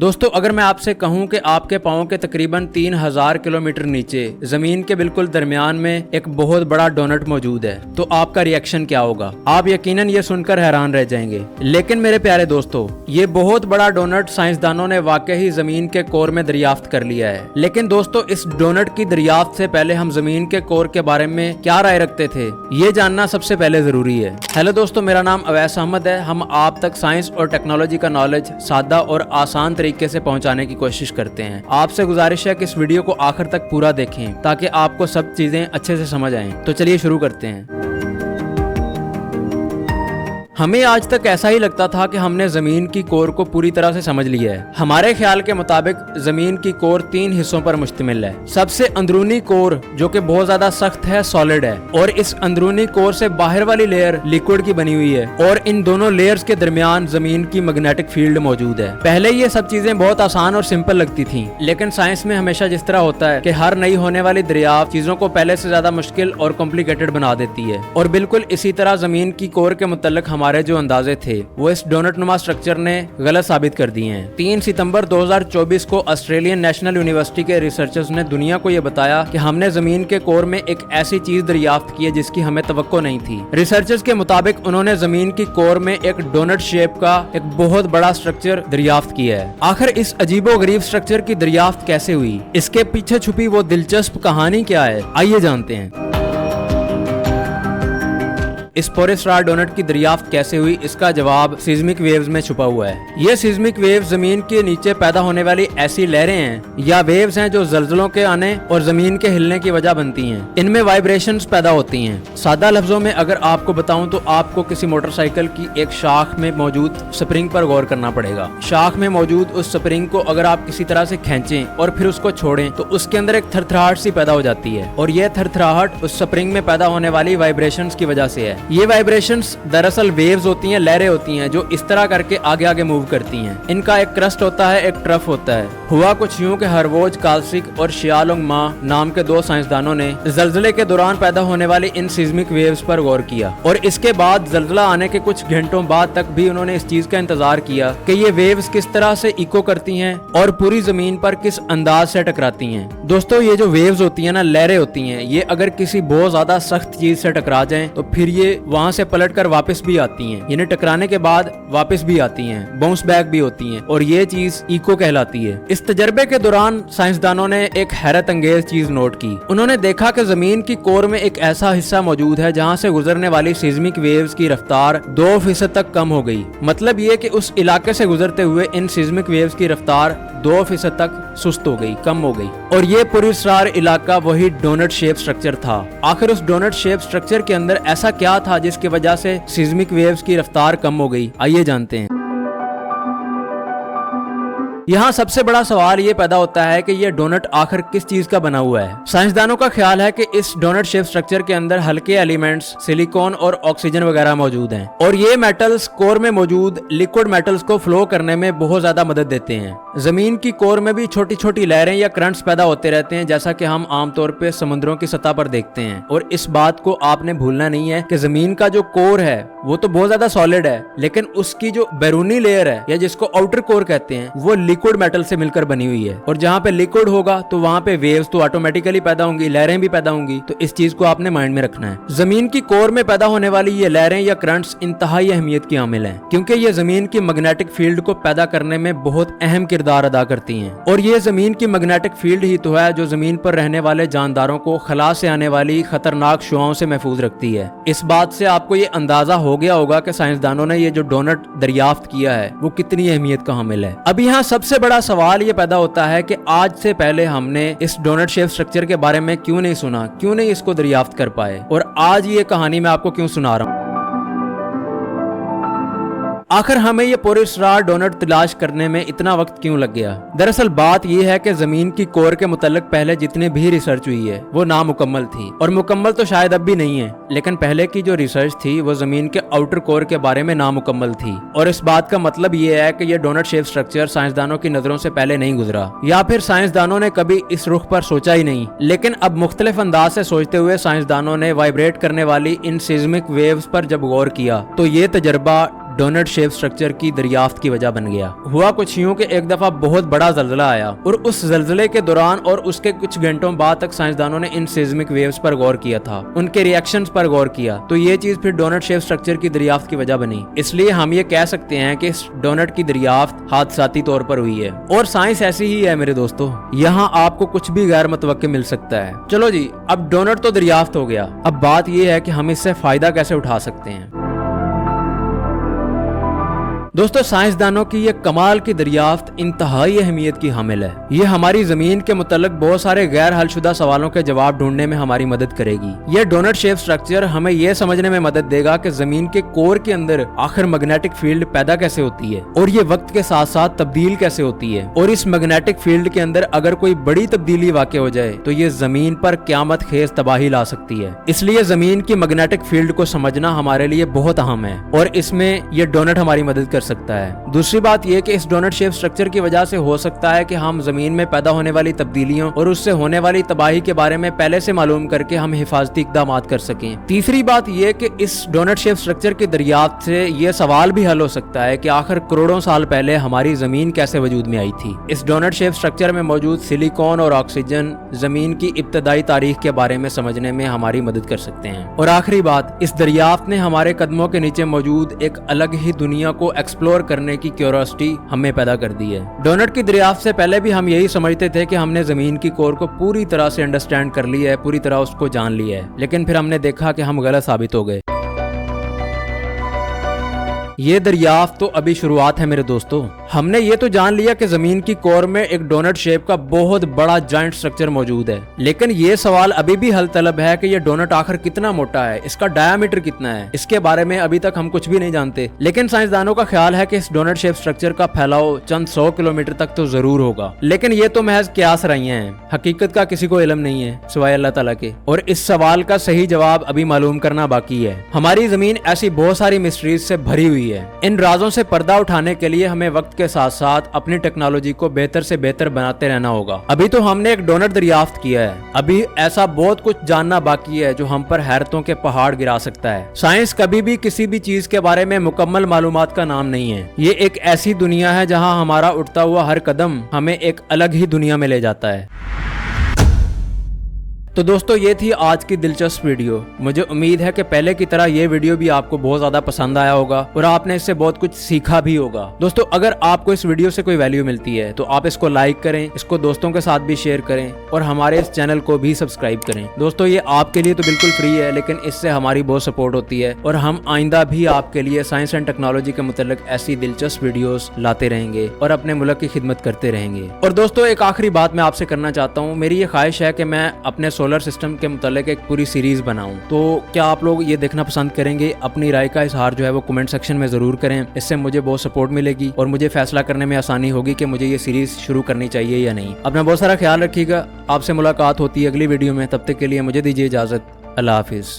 दोस्तों अगर मैं आपसे कहूं कि आपके पाँव के तकरीबन 3000 किलोमीटर नीचे जमीन के बिल्कुल दरमियान में एक बहुत बड़ा डोनट मौजूद है तो आपका रिएक्शन क्या होगा? आप यकीनन ये सुनकर हैरान रह जाएंगे। लेकिन मेरे प्यारे दोस्तों, ये बहुत बड़ा डोनट साइंसदानों ने वाकई ही जमीन के कोर में दरियाफ्त कर लिया है। लेकिन दोस्तों, इस डोनट की दरियाफ्त से पहले हम जमीन के कोर के बारे में क्या राय रखते थे, ये जानना सबसे पहले जरूरी है। हेलो दोस्तों, मेरा नाम अवैस अहमद है। हम आप तक साइंस और टेक्नोलॉजी का नॉलेज सादा और आसान तरीके से पहुंचाने की कोशिश करते हैं। आपसे गुजारिश है कि इस वीडियो को आखिर तक पूरा देखें ताकि आपको सब चीजें अच्छे से समझ आएं। तो चलिए शुरू करते हैं। हमें आज तक ऐसा ही लगता था कि हमने जमीन की कोर को पूरी तरह से समझ लिया है। हमारे ख्याल के मुताबिक जमीन की कोर 3 हिस्सों पर मुश्तमिल है। सबसे अंदरूनी कोर जो कि बहुत ज्यादा सख्त है, सॉलिड है, और इस अंदरूनी कोर से बाहर वाली लेयर लिक्विड की बनी हुई है, और इन दोनों लेयर्स के दरमियान जमीन की मैग्नेटिक फील्ड मौजूद है। पहले ये सब चीजें बहुत आसान और सिंपल लगती थी, लेकिन साइंस में हमेशा जिस तरह होता है कि हर नई होने वाली दरियाफ्त चीजों को पहले से ज्यादा मुश्किल और कॉम्प्लिकेटेड बना देती है। और बिल्कुल इसी तरह जमीन की कोर के मुतालिक हमारे जो अंदाजे थे वो इस डोनट नुमा स्ट्रक्चर ने गलत साबित कर दिए हैं। 3 सितंबर 2024 को ऑस्ट्रेलियन नेशनल यूनिवर्सिटी के रिसर्चर्स ने दुनिया को यह बताया कि हमने जमीन के कोर में एक ऐसी चीज दरियाफ्त की है जिसकी हमें तवक्को नहीं थी। रिसर्चर्स के मुताबिक उन्होंने जमीन की कोर में एक डोनट शेप का एक बहुत बड़ा स्ट्रक्चर दरियाफ्त किया है। आखिर इस अजीबो गरीब स्ट्रक्चर की दरियाफ्त कैसे हुई, इसके पीछे छुपी वो दिलचस्प कहानी क्या है, आइए जानते हैं। इस पोरेस्टार डोनट की दरियाफ्त कैसे हुई, इसका जवाब सिस्मिक वेव्स में छुपा हुआ है। ये सिस्मिक वेव्स जमीन के नीचे पैदा होने वाली ऐसी लहरें हैं या वेव्स हैं जो जल्जलों के आने और जमीन के हिलने की वजह बनती हैं। इनमें वाइब्रेशंस पैदा होती हैं। सादा लफ्जों में अगर आपको बताऊं तो आपको किसी मोटरसाइकिल की एक शाख में मौजूद स्प्रिंग पर गौर करना पड़ेगा। शाख में मौजूद उस स्प्रिंग को अगर आप किसी तरह से खींचें और फिर उसको छोड़ें तो उसके अंदर एक थरथराहट सी पैदा हो जाती है, और यह थरथराहट उस स्प्रिंग में पैदा होने वाली वाइब्रेशंस की वजह से है। ये वाइब्रेशंस दरअसल वेव्स होती हैं, लहरें होती हैं जो इस तरह करके आगे आगे मूव करती हैं। इनका एक क्रस्ट होता है, एक ट्रफ होता है। हुआ कुछ यूं कि हरवोज काल्सिक और शियालोंग मा नाम के 2 साइंसदानों ने जल्जले के दौरान पैदा होने वाली इन सिस्मिक वेव्स पर गौर किया, और इसके बाद जल्जला आने के कुछ घंटों बाद तक भी उन्होंने इस चीज का इंतजार किया कि ये वेव्स किस तरह से इको करती हैं और पूरी जमीन पर किस अंदाज से टकराती हैं। दोस्तों, ये जो वेव्स होती है ना, लहरें होती हैं, ये अगर किसी बहुत ज्यादा सख्त चीज से टकरा जाएं तो फिर ये वहां से पलटकर वापस भी आती हैं, यानी टकराने के बाद वापस भी आती हैं, बाउंस बैक भी होती हैं, और ये चीज इको कहलाती है। इस तजर्बे के दौरान साइंसदानों ने एक हैरत अंगेज चीज नोट की। उन्होंने देखा कि जमीन की कोर में एक ऐसा हिस्सा मौजूद है जहां से गुजरने वाली सिस्मिक वेव्स की रफ्तार 2% तक कम हो गई। मतलब ये कि उस इलाके से गुजरते हुए इन सिस्मिक वेव्स की रफ्तार 2% तक सुस्त हो गई, कम हो गई, और ये पोरेस्टार इलाका वही डोनट शेप स्ट्रक्चर था। आखिर उस डोनट शेप स्ट्रक्चर के अंदर ऐसा क्या था जिसकी वजह से सिस्मिक वेव्स की रफ्तार कम हो गई, आइए जानते हैं। यहाँ सबसे बड़ा सवाल ये पैदा होता है कि ये डोनट आखिर किस चीज का बना हुआ है। साइंसदानों का ख्याल है कि इस डोनट शेप स्ट्रक्चर के अंदर हल्के एलिमेंट्स, सिलिकॉन और ऑक्सीजन वगैरह मौजूद हैं, और ये मेटल्स कोर में मौजूद लिक्विड मेटल्स को फ्लो करने में बहुत ज्यादा मदद देते हैं। जमीन की कोर में भी छोटी छोटी लहरें या करंट्स पैदा होते रहते हैं, जैसा कि हम आमतौर पर समुद्रों की सतह पर देखते हैं। और इस बात को आपने भूलना नहीं है कि जमीन का जो कोर है वो तो बहुत ज्यादा सॉलिड है, लेकिन उसकी जो बैरूनी लेयर है या जिसको आउटर कोर कहते हैं वो लिक्विड मेटल से मिलकर बनी हुई है। और जहाँ पे लिक्विड होगा तो वहाँ पे वेव्स तो ऑटोमेटिकली पैदा होंगी, लहरें भी पैदा होंगी। तो इस चीज को आपने माइंड में रखना है। जमीन की कोर में पैदा होने वाली ये लहरें या करंट्स इंतहाई अहमियत की हामिल हैं, क्योंकि ये जमीन की मैग्नेटिक फील्ड को पैदा करने में बहुत अहम किरदार अदा करती हैं। और ये जमीन की मैग्नेटिक फील्ड ही तो है जो जमीन पर रहने वाले जानदारों को खला से आने वाली खतरनाक शुआओं से महफूज रखती है। इस बात से आपको ये अंदाजा हो गया होगा कि साइंसदानों ने ये जो डोनट दरियाफ्त किया है वो कितनी अहमियत का हामिल है। अब यहाँ सबसे बड़ा सवाल ये पैदा होता है कि आज से पहले हमने इस डोनट शेप स्ट्रक्चर के बारे में क्यों नहीं सुना, क्यों नहीं इसको दरियाफ्त कर पाए, और आज ये कहानी मैं आपको क्यों सुना रहा हूँ। आखिर हमें ये पोरेस्टार डोनट तलाश करने में इतना वक्त क्यों लग गया? दरअसल बात यह है कि जमीन की कोर के मुतालिक पहले जितने भी रिसर्च हुई है वो नामुकम्मल थी, और मुकम्मल तो शायद अब भी नहीं है, लेकिन पहले की जो रिसर्च थी वो जमीन के आउटर कोर के बारे में नामुकम्मल थी। और इस बात का मतलब ये है कि ये डोनट शेप स्ट्रक्चर साइंसदानों की नजरों से पहले नहीं गुजरा, या फिर साइंसदानों ने कभी इस रुख पर सोचा ही नहीं। लेकिन अब मुख्तलिफ अंदाज से सोचते हुए साइंसदानों ने वाइब्रेट करने वाली इन सिस्मिक वेव्स पर जब गौर किया तो ये तजर्बा डोनट शेप स्ट्रक्चर की दरियाफ्त की वजह बन गया। हुआ कुछ यूं कि एक दफा बहुत बड़ा जल्जला आया और उस जल्जले के दौरान और उसके कुछ घंटों बाद तक साइंसदानों ने इन सिस्मिक वेव्स पर गौर किया था, उनके रिएक्शंस पर गौर किया, तो ये चीज फिर डोनट शेप स्ट्रक्चर की दरियाफ्त की वजह बनी। इसलिए हम ये कह सकते हैं कि इस डोनट की दरियाफ्त हादसाती तौर पर हुई है। और साइंस ऐसी ही है मेरे दोस्तों, यहाँ आपको कुछ भी गैर मुतवक्के मिल सकता है। चलो जी, अब डोनट तो दरियाफ्त हो गया, अब बात यह है कि हम इससे फायदा कैसे उठा सकते हैं। दोस्तों, साइंसदानों की ये कमाल की दरियाफ्त इंतहाई अहमियत की हामिल है। ये हमारी जमीन के मुतल्लिक बहुत सारे गैर हलशुदा सवालों के जवाब ढूंढने में हमारी मदद करेगी। ये डोनट शेप स्ट्रक्चर हमें यह समझने में मदद देगा कि जमीन के कोर के अंदर आखिर मैग्नेटिक फील्ड पैदा कैसे होती है और ये वक्त के साथ साथ तब्दील कैसे होती है, और इस मैग्नेटिक फील्ड के अंदर अगर कोई बड़ी तब्दीली वाक़ हो जाए तो ये जमीन पर क़यामत खेज तबाही ला सकती है। इसलिए जमीन की मैग्नेटिक फील्ड को समझना हमारे लिए बहुत अहम है और इसमें यह डोनट हमारी मदद कर सकता है। दूसरी बात यह कि इस डोनट शेप स्ट्रक्चर की वजह से हो सकता है कि हम जमीन में पैदा होने वाली तब्दीलियों और उससे होने वाली तबाही के बारे में पहले से मालूम करके हम हिफाजती इक़दाम कर सकें। तीसरी बात यह कि इस डोनट शेप स्ट्रक्चर की दरियाफ्त से यह सवाल भी हल हो सकता है कि आखिर करोड़ों साल पहले हमारी जमीन कैसे वजूद में आई थी। इस डोनट शेप स्ट्रक्चर में मौजूद सिलिकॉन और ऑक्सीजन जमीन की इब्तदाई तारीख के बारे में समझने में हमारी मदद कर सकते हैं। और आखिरी बात, इस दरियाफ्त ने हमारे कदमों के नीचे मौजूद एक अलग ही दुनिया को एक्सप्लोर करने की क्यूरियोसिटी हमें पैदा कर दी है। डोनट की दरियाफ्त से पहले भी हम यही समझते थे कि हमने जमीन की कोर को पूरी तरह से अंडरस्टैंड कर लिया है, पूरी तरह उसको जान लिया है, लेकिन फिर हमने देखा कि हम गलत साबित हो गए। ये दरियाफ्त तो अभी शुरुआत है मेरे दोस्तों। हमने ये तो जान लिया कि जमीन की कोर में एक डोनट शेप का बहुत बड़ा जायंट स्ट्रक्चर मौजूद है, लेकिन ये सवाल अभी भी हल तलब है कि ये डोनट आखिर कितना मोटा है, इसका डायामीटर कितना है। इसके बारे में अभी तक हम कुछ भी नहीं जानते, लेकिन साइंसदानों का ख्याल है कि इस डोनट शेप स्ट्रक्चर का फैलाव चंद 100 किलोमीटर तक तो जरूर होगा, लेकिन ये तो महज कियास रहियां हैं, हकीकत का किसी को इल्म नहीं है सिवाय अल्लाह ताला के। और इस सवाल का सही जवाब अभी मालूम करना बाकी है। हमारी जमीन ऐसी बहुत सारी मिस्ट्रीज से भरी हुई है। इन राजों से पर्दा उठाने के लिए हमें वक्त के साथ साथ अपनी टेक्नोलॉजी को बेहतर से बेहतर बनाते रहना होगा। अभी तो हमने एक डोनट दरियाफ्त किया है, अभी ऐसा बहुत कुछ जानना बाकी है जो हम पर हैरतों के पहाड़ गिरा सकता है। साइंस कभी भी किसी भी चीज के बारे में मुकम्मल मालूमात का नाम नहीं है। ये एक ऐसी दुनिया है जहां हमारा उठता हुआ हर कदम हमें एक अलग ही दुनिया में ले जाता है। तो दोस्तों, ये थी आज की दिलचस्प वीडियो। मुझे उम्मीद है कि पहले की तरह ये वीडियो भी आपको बहुत ज्यादा पसंद आया होगा और आपने इससे बहुत कुछ सीखा भी होगा। दोस्तों, अगर आपको इस वीडियो से कोई वैल्यू मिलती है तो आप इसको लाइक करें, इसको दोस्तों के साथ भी शेयर करें और हमारे इस चैनल को भी सब्सक्राइब करें। दोस्तों, ये आपके लिए तो बिल्कुल फ्री है, लेकिन इससे हमारी बहुत सपोर्ट होती है और हम आइंदा भी आपके लिए साइंस एंड टेक्नोलॉजी के मुताल्लिक ऐसी दिलचस्प वीडियोस लाते रहेंगे और अपने मुल्क की खिदमत करते रहेंगे। और दोस्तों, एक आखिरी बात मैं आपसे करना चाहता हूँ। मेरी ये ख्वाहिश है कि मैं अपने सोलर सिस्टम के मुताल्लिक एक पूरी सीरीज बनाऊं, तो क्या आप लोग ये देखना पसंद करेंगे? अपनी राय का इजहार जो है वो कमेंट सेक्शन में जरूर करें। इससे मुझे बहुत सपोर्ट मिलेगी और मुझे फैसला करने में आसानी होगी कि मुझे ये सीरीज शुरू करनी चाहिए या नहीं। अपना बहुत सारा ख्याल रखिएगा। आपसे मुलाकात होती है अगली वीडियो में, तब तक के लिए मुझे दीजिए इजाजत। अल्लाह हाफिज।